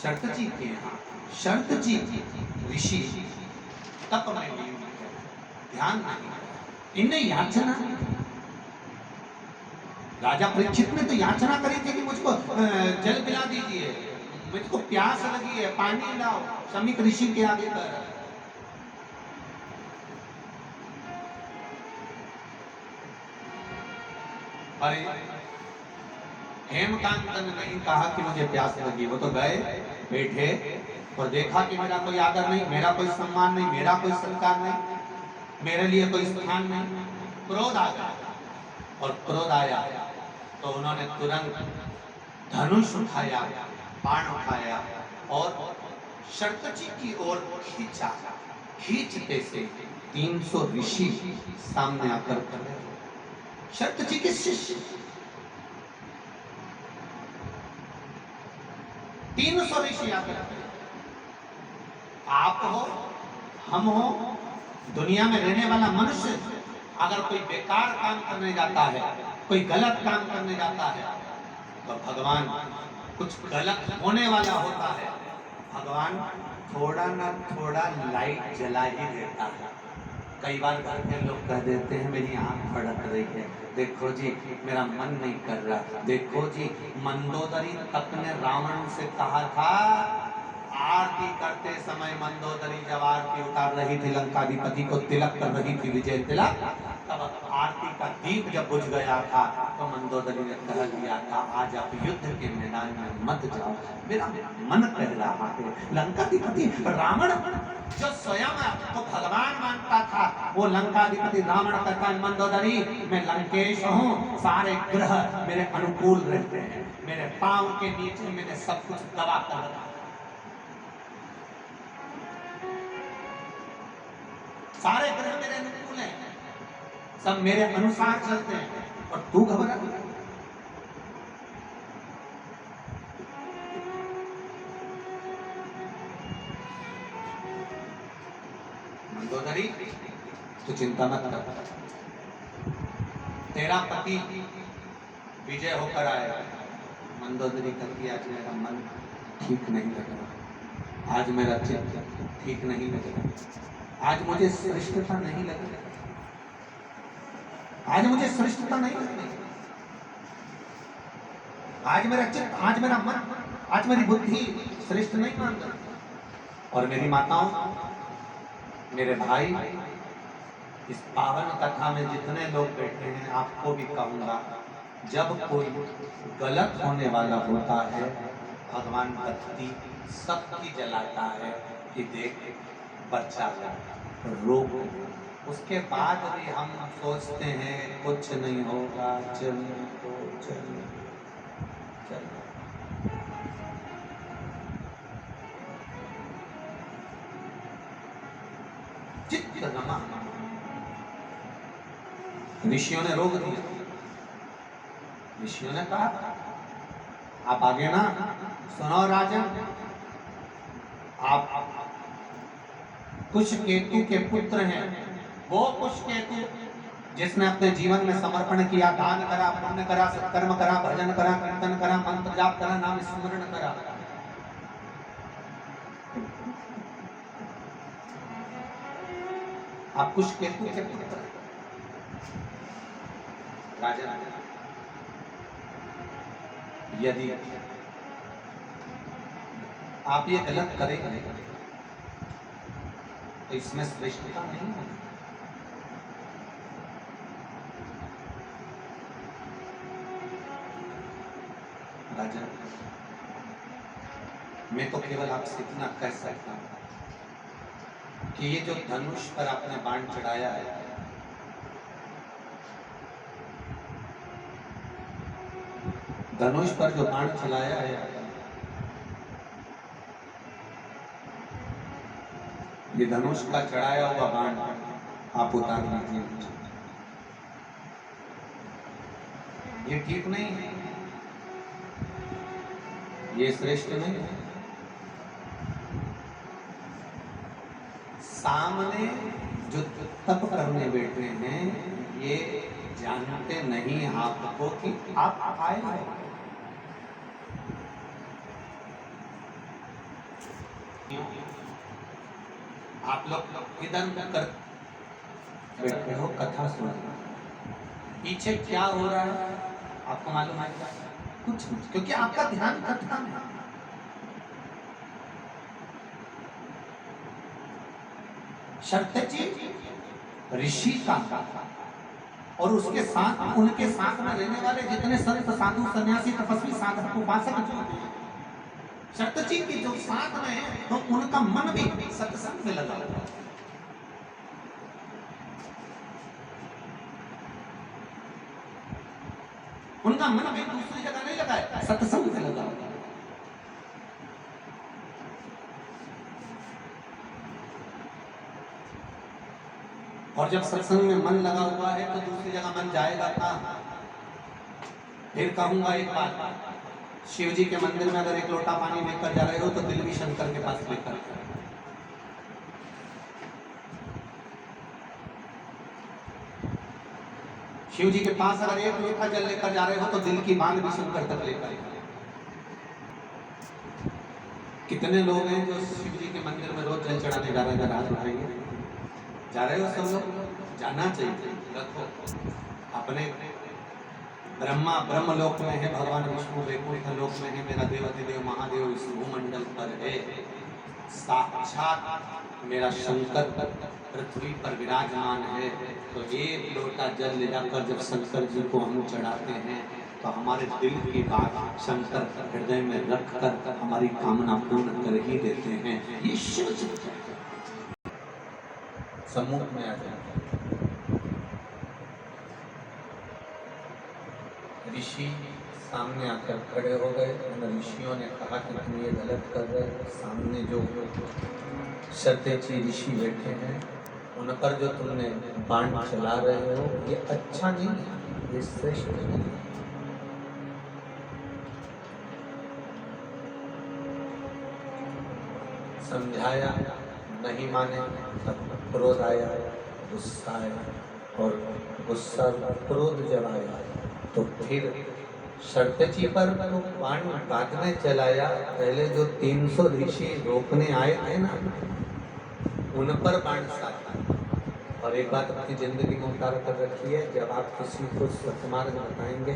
शरत जी के यहाँ शरत जी ऋषि तप में लीन थे, ध्यान नहीं, इन्हें याचना, राजा परीक्षित ने तो याचना करी थी कि मुझको जल पिला दीजिए, मुझको प्यास लगी है, पानी लाओ, समीक ऋषि के आगे कर। अरे हेमकांत ने नहीं कहा कि मुझे प्यास लगी, वो तो गए बैठे और देखा कि मेरा कोई आदर नहीं, मेरा कोई सम्मान नहीं, मेरा कोई सत्कार नहीं, मेरे लिए कोई स्थान नहीं। क्रोध आ गया, और क्रोध आया तो उन्होंने तुरंत धनुष उठाया, बाण उठाया और शरत जी की ओर खींचा। खींचते से 300 ऋषि सामने आकर खड़े, शरत जी के शिष्य 300 ऋषि आकर, आप हो, हम हो, दुनिया में रहने वाला मनुष्य अगर कोई बेकार काम करने जाता है, कोई गलत काम करने जाता है, तो भगवान कुछ गलत होने वाला होता है, भगवान थोड़ा ना थोड़ा लाइट जला ही देता है। कई बार घर के लोग कह देते हैं मेरी आंख फड़क रही है, देखो जी मेरा मन नहीं कर रहा, देखो जी मंदोदरी तप ने रावण से कहा था, आरती करते समय मंदोदरी जब आरती उतार रही थी, लंकाधिपति को तिलक कर रही थी विजय तिलक, तब आरती का दीप जब बुझ गया था तो मंदोदरी ने कह दिया था आज आप युद्ध के मैदान में मत जाओ, मेरा मन कह रहा है। लंकाधिपति रावण जो स्वयं तो भगवान मानता था, वो लंकाधिपति रावण कहता है मंदोदरी मैं लंकेश हूँ, सारे ग्रह मेरे अनुकूल रहते हैं, मेरे पांव के नीचे मैंने सब कुछ दबा कर रखा, सारे ग्रह मेरे अनुकूल हैं, सब मेरे अनुसार चलते हैं, और तू घबरा। मंदोदरी तू चिंता मत कर, तेरा पति विजय होकर आएगा। मंदोदरी कहती आज मेरा मन ठीक नहीं लग रहा, आज मेरा चित्त ठीक नहीं लग रहा, आज मुझे श्रेष्ठता नहीं लग रही, आज मुझे श्रेष्ठता नहीं लग रही, आज मेरा चित्त, आज मेरा मन, आज मेरी बुद्धि श्रेष्ठ नहीं मान रही। और मेरी माताओं, मेरे भाई, इस पावन कथा में जितने लोग बैठे हैं आपको भी कहूंगा, जब कोई गलत होने वाला होता है भगवान बत्ती सबकी जलाता है कि देख बच्चा रोक, उसके बाद भी हम सोचते हैं कुछ नहीं होगा, चल तो चल चल। चित्त रमा, ऋषियों ने रोक दिया, ऋषियों ने कहा आप आगे ना सुनो राजा, आप कुशकेतु के पुत्र हैं, वो कुशकेतु जिसने अपने जीवन में समर्पण किया, दान करा, पुण्य करा, सत्कर्म करा, भजन करा, कीर्तन करा, मंत्र जाप करा, नाम स्मरण करा, आप कुशकेतु के पुत्र राजा, यदि आप ये गलत करेंगे तो इसमें श्रेष्ठता नहीं है। राजा मैं तो केवल आपसे इतना कह सकता हूं कि ये जो धनुष पर आपने बाण चढ़ाया है, धनुष पर जो बाण चलाया है, ये धनुष का चढ़ाया हुआ बाण आप उतार लीजिए, ये ठीक नहीं है, ये श्रेष्ठ नहीं है। सामने जो तप करने बैठे हैं ये जानते नहीं आपको कि आप आए हो, आप लोग इधर कर बैठे हो, कथा सुन, पीछे क्या हो रहा है आपको मालूम है? कुछ नहीं, क्योंकि आपका ध्यान कथा में। शर्तची ऋषि का और उसके साथ उनके साथ में रहने वाले जितने संत साधु सन्यासी तपस्वी साधक उपासक जो हैं, शर्तची के जो साथ में है तो उनका मन भी सत्संग में लगा हुआ है। उनका मन भी दूसरी जगह नहीं लगा है, सत्संग में लगा हुआ है। और जब सत्संग में मन लगा हुआ है तो दूसरी जगह मन जाएगा कहाँ? फिर कहूंगा एक बात, शिव जी के मंदिर में अगर एक लोटा पानी लेकर जा रहे हो तो दिल भी शंकर के पास लेकर जाओ। शिव जी के पास अगर एक लोटा जल लेकर जा रहे हो तो दिल की मांग भी शंकर तक लेकर जाओ। कितने लोग हैं जो शिव जी के मंदिर में रोज जल चढ़ाने जा रहे हैं? हाथ उठाइए। जा रहे हो सब लोग? जाना चाहिए। रखो अपने ब्रह्मा ब्रह्म लोक में है, भगवान विष्णु वैकुंठ लोक में है, मेरा देवाधिदेव महादेव इस भूमंडल पर है, साक्षात मेरा शंकर पृथ्वी पर विराजमान है। तो एक लोटा जल ले जाकर जब शंकर जी को हम चढ़ाते हैं तो हमारे दिल की बात शंकर हृदय में रख कर हमारी कामना पूर्ण कर ही देते हैं। ये शिव जी सम्मुख में आ जाए। ऋषि सामने आकर खड़े हो गए। उन ऋषियों ने कहा कि तुम ये गलत कर रहे हो। सामने जो शर्तेची ऋषि बैठे हैं उन पर जो तुमने बाण चला रहे हो ये अच्छा नहीं है, ये श्रेष्ठ नहीं है। समझाया, नहीं माने, तब क्रोध आया, गुस्सा आया, और गुस्सा क्रोध जब आया तो फिर शर्तची पर बाण बाद में चलाया। पहले जो 300 ऋषि रोकने आए थे ना, उन पर बाण चलाया। और एक बात अपनी जिंदगी में उतार कर रखी है, जब आप किसी को सत्मार्ग बताएंगे,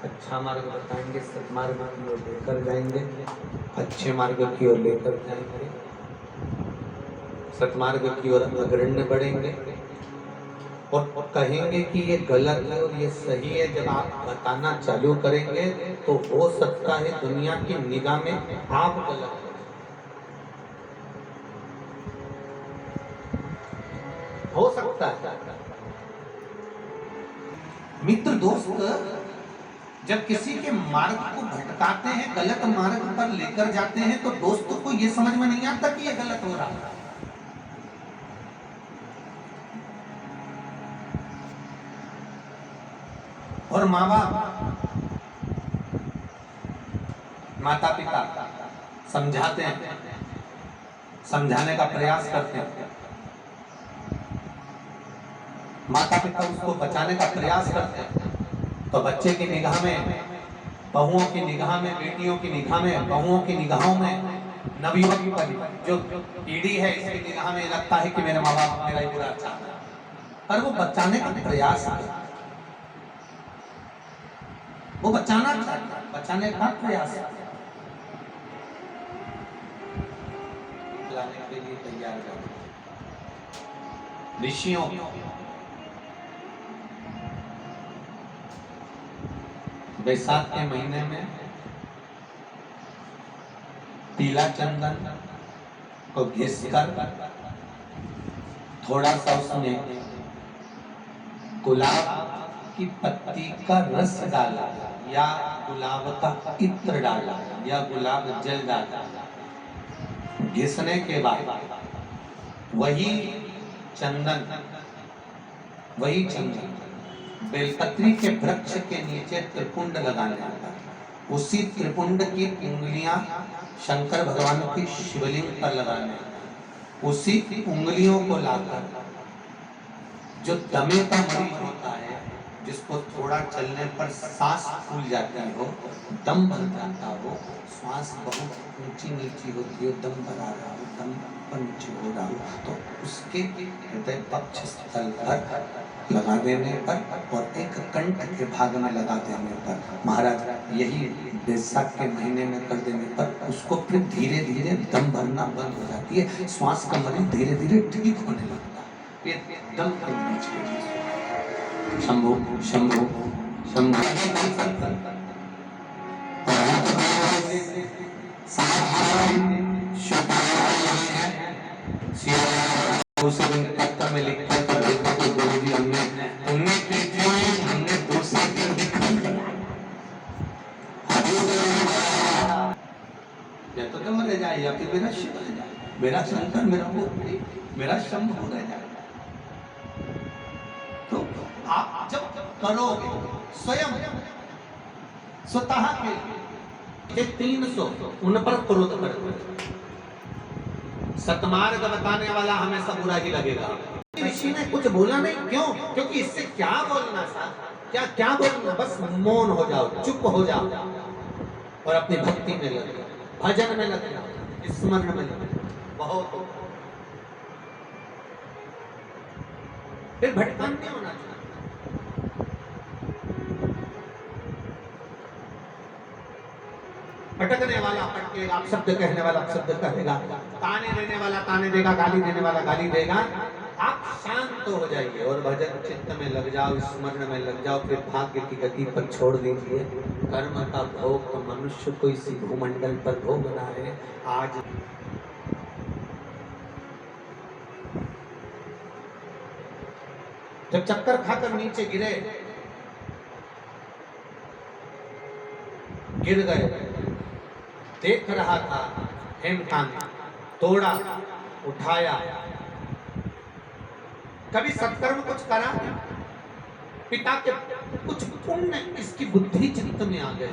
अच्छा मार्ग बताएंगे, सत्मार्ग की ओर लेकर जाएंगे, अच्छे मार्ग की ओर लेकर जाएंगे, सत्मार्ग की ओर अग्रण्य बढ़ेंगे और कहेंगे कि ये गलत है और ये सही है, जब आप बताना चालू करेंगे तो हो सकता है दुनिया की निगाह में आप गलत हो सकता है। मित्र दोस्त जब किसी के मार्ग को भटकाते हैं, गलत मार्ग पर लेकर जाते हैं, तो दोस्तों को ये समझ में नहीं आता कि ये गलत हो रहा है। और माँ बाप, माता पिता समझाते हैं, समझाने का प्रयास करते हैं, माता पिता उसको बचाने का प्रयास करते हैं, तो बच्चे की निगाह में, बहुओं की निगाह में, बेटियों की निगाह में, बहुओं की निगाहों में, नवयुवक की जो पीढ़ी है इसकी निगाह में लगता है कि मेरे माँ बाप मेरा ही बुरा चाहता है, पर वो बचाने का प्रयास करता है, वो बचाना चाहता है, बचाने का प्रयास लाने के लिए तैयार कर। ऋषियों बैसाख के महीने में पीला चंदन को घिसकर थोड़ा सा उसमें गुलाब की पत्ती का रस डाला या गुलाब का इत्र डाला या गुलाब जल डाला, घिसने के बाद वही चंदन बेलपत्री के वृक्ष के नीचे त्रिपुंड लगाने आता है। उसी त्रिपुंड की उंगलियां शंकर भगवान की शिवलिंग पर लगाने, उसी उंगलियों को लाकर जो दमे का मरीज होता है जिसको थोड़ा चलने पर सांस फूल जाती हो, दम भर जाता हो, श्वास बहुत ऊंची नीची होती हो, दम भरा रहा हो, दम पर नीचे हो रहा हो, तो उसके हृदय पक्ष स्थल पर लगा देने पर और एक कंठ के भाग में लगा देने पर, महाराज यही बैसाख के महीने में कर देने पर उसको फिर धीरे धीरे दम भरना बंद हो जाती है, श्वास का मरीज धीरे धीरे ठीक होने लगता है। ये दम के मरीज के लिए शंभु शंभु शंभु में लिखा था, देखो तो गुरुजी हमने उन्हीं की हमने दूसरे या तो तुम रह जाए या फिर मेरा शिव रह जाए, मेरा शंकर, मेरा मूर्ति, मेरा शंभु रह जाए। तो आप जब करोगे स्वयं स्वतः के 300 उन पर क्रोध करोगे, सतमार्ग बताने वाला हमेशा बुरा ही लगेगा। ऋषि ने कुछ बोला नहीं, क्यों? क्योंकि इससे क्या बोलना था, क्या क्या बोलना, बस मौन हो जाओ, चुप हो जाओ और अपनी भक्ति में लग जाओ, भजन में लग जाओ, स्मरण में लग जाओ, बहुत फिर भटकन नहीं होना चाहिए। भटकने वाला भटकेगा, अपशब्द कहने वाला अपशब्द कहेगा, ताने देने वाला ताने देगा, गाली देने वाला गाली देगा। आप शांत हो जाइए और भजन चित्त में लग जाओ, स्मरण में लग जाओ, फिर भाग्य की गति पर छोड़ दीजिए। कर्म का भोग तो मनुष्य को इसी भूमंडल पर भोगना है। आज जब चक्कर खाकर नीचे गिर गए, देख रहा था हेमकांत, तोड़ा, उठाया, कभी सत्कर्म कुछ करा, पिता के कुछ पुण्य इसकी बुद्धि चित्त में आ गए।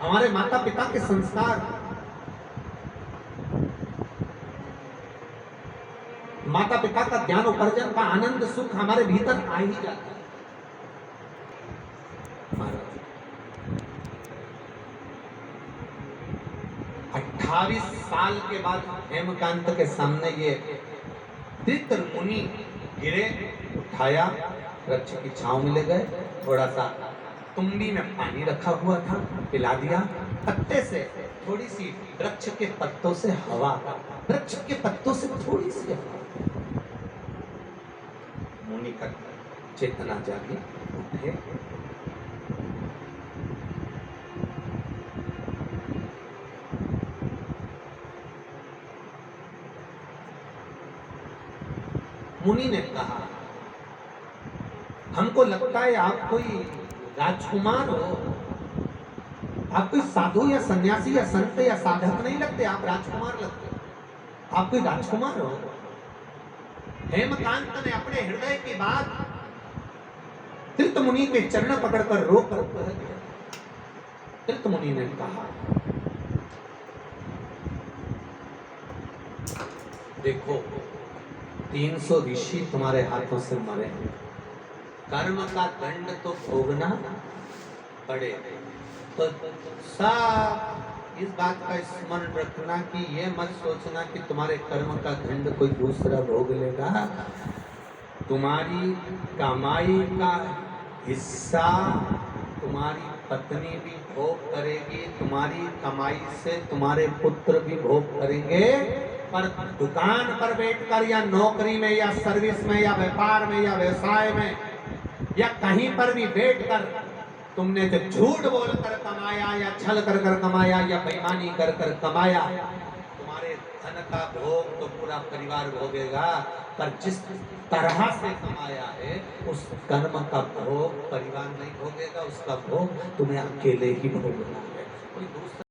हमारे माता पिता के संस्कार, माता पिता का ज्ञान उपार्जन का आनंद सुख हमारे भीतर आ ही जाता है। 28 साल के बाद हेमकांत के सामने ये तीर्थ मुनि गिरे, उठाया, वृक्ष की छांव में ले गए, थोड़ा सा तुम्बी में पानी रखा हुआ था, पिला दिया, पत्ते से थोड़ी सी, वृक्ष के पत्तों से हवा, वृक्ष के पत्तों से थोड़ी सी हवा, मुनि का चेतना जागी, उठे, मुनि ने कहा, हमको लगता है आप कोई राजकुमार हो, आप कोई साधु या सन्यासी या संत या साधक नहीं लगते, आप राजकुमार लगते, आप कोई राजकुमार हो। हेमकांत ने अपने हृदय की बात तीर्थ मुनि के चरण पकड़कर रोकर कह दिया। तीर्थ मुनि ने कहा, देखो 300 ऋषि तुम्हारे हाथों से मरे, कर्म का दंड तो भोगना पड़े। तो सब इस बात का स्मरण रखना कि ये मत सोचना कि तुम्हारे कर्म का दंड कोई दूसरा भोग लेगा। तुम्हारी कमाई का हिस्सा तुम्हारी पत्नी भी भोग करेगी, तुम्हारी कमाई से तुम्हारे पुत्र भी भोग करेंगे, पर दुकान पर बैठकर या नौकरी में या सर्विस में या व्यापार में या व्यवसाय में या कहीं पर भी बैठकर तुमने जो झूठ बोलकर कमाया या छल कर कर कमाया या बेईमानी कर कर कमाया, तुम्हारे धन का भोग तो पूरा परिवार भोगेगा, पर जिस तरह से कमाया है उस कर्म का भोग परिवार नहीं भोगेगा, उसका भोग तुम्हें अकेले ही भोगना है। कोई दूसरा